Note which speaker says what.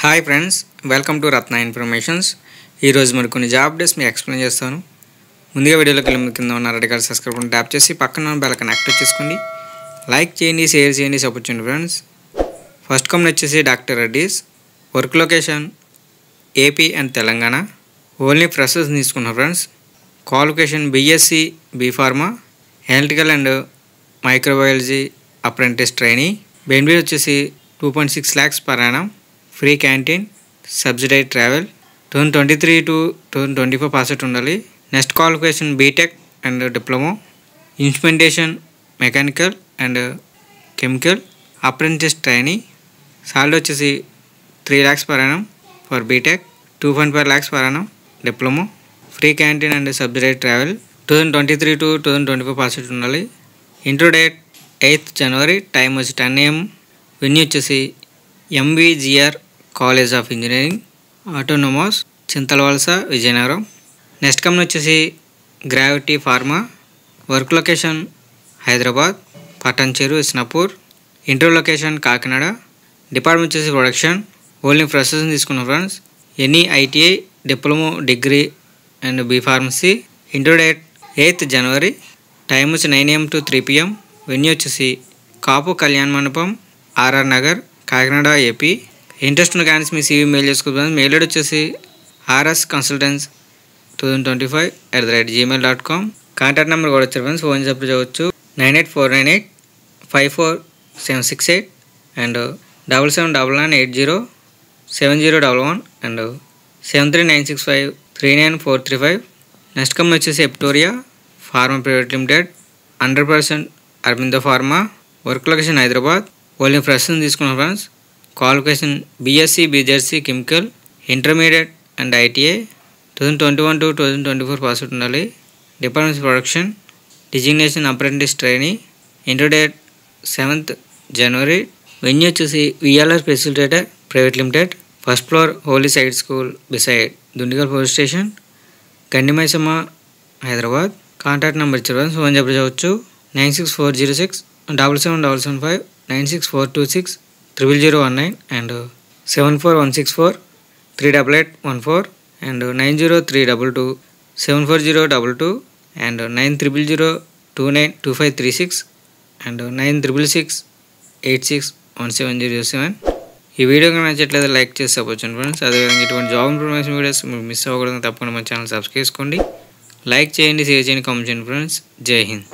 Speaker 1: Hi friends, welcome to Ratna informations. ఈరోజు మరి కొన్ని జాబ్ అప్డేట్స్ మీకు ఎక్స్ప్లెయిన్ చేస్తాను. ముందుగా వీడియోలోకి వెళ్ళి కింద ఉన్న red colour subscribe button tap చేసి పక్కన ఉన్న బెల్ ఐకాన్ యాక్టివేట్ చేసుకోండి. లైక్ చేయండి, షేర్ చేయండి, సపోర్ట్ చేయండి ఫ్రెండ్స్. ఫస్ట్ కంపెనీ వచ్చేసి doctor Reddy's. Work location AP and Telangana. Only freshers తీసుకున్నారు friends. Qualification BSc B pharma, electrical and microbiology apprentice trainee. Benefit వచ్చేసి 2.6 lakhs per annum. Free canteen, subsidised travel. 2023 to 2024 pass out ఉండాలి. Next qualification BTech and diploma, instrumentation mechanical and chemical apprentice trainee. Salary వచ్చేసి 3 lakhs per annum for BTech, 2.5 lakhs per annum diploma. Free canteen and subsidised travel. 2023 to 2024 pass out ఉండాలి. Intro date 8th January. Time వచ్చి 10 AM. Venue వచ్చేసి MVGR college of engineering autonomous, Chintalavalasa, Vizianagaram. Next company వచ్చేసి gravity pharma. Work location Hyderabad, Patancheru, Isnapur. Interview location Kakinada. Department వచ్చేసి production. Only freshers తీసుకున్నాం friends. Any ITI, diploma, degree and B pharmacy. Interview date 8th January. Time వచ్చి 9 AM to 3 PM. Venue వచ్చేసి కాపు కళ్యాణ్ మండపం, RR Nagar, Kakinada, AP. Interest ఉన్న candidates మీ CV mail చేసుకోవాలి. Mail ID వచ్చేసి rsconsultants2025@gmail.com. Contact number కూడా వచ్చారు friends. Phone చెప్పి చదవచ్చు 9849854768 అండ్ 7799807011 అండ్ 7396539435. నెక్స్ట్ కంపెనీ వచ్చేసి Apitoria pharma private limited, 100% Aurobindo pharma. Work location Hyderabad. Only freshers తీసుకున్నాం friends. Qualification BSc BZC chemical, intermediate and ITI. 2021 to 2024 pass out ఉండాలి. Department production. Designation apprentice trainee. Inter date 7th January. Venue వచ్చేసి VLR facilitator private limited, first floor, holy side school beside Dundigal police station, Gandimaisamma, Hyderabad. Contact number ఇచ్చారు. Phone చెప్పి చదవచ్చు 964067775, 964260019 and 741643881 and 90322740222 and 9000292536 and 9666861707. ఈ video కనుక నచ్చట్లేదు like చేసి support చేయండి friends. అదేవిధంగా ఇటువంటి జాబ్ ఇన్ఫర్మేషన్ వీడియోస్ మీరు మిస్ అవ్వకూడదు తప్పకుండా మన ఛానల్ సబ్స్క్రైబ్ చేసుకోండి. లైక్ చేయండి, షేర్ చేయండి, కామెంట్ చేయండి ఫ్రెండ్స్. జై హింద్.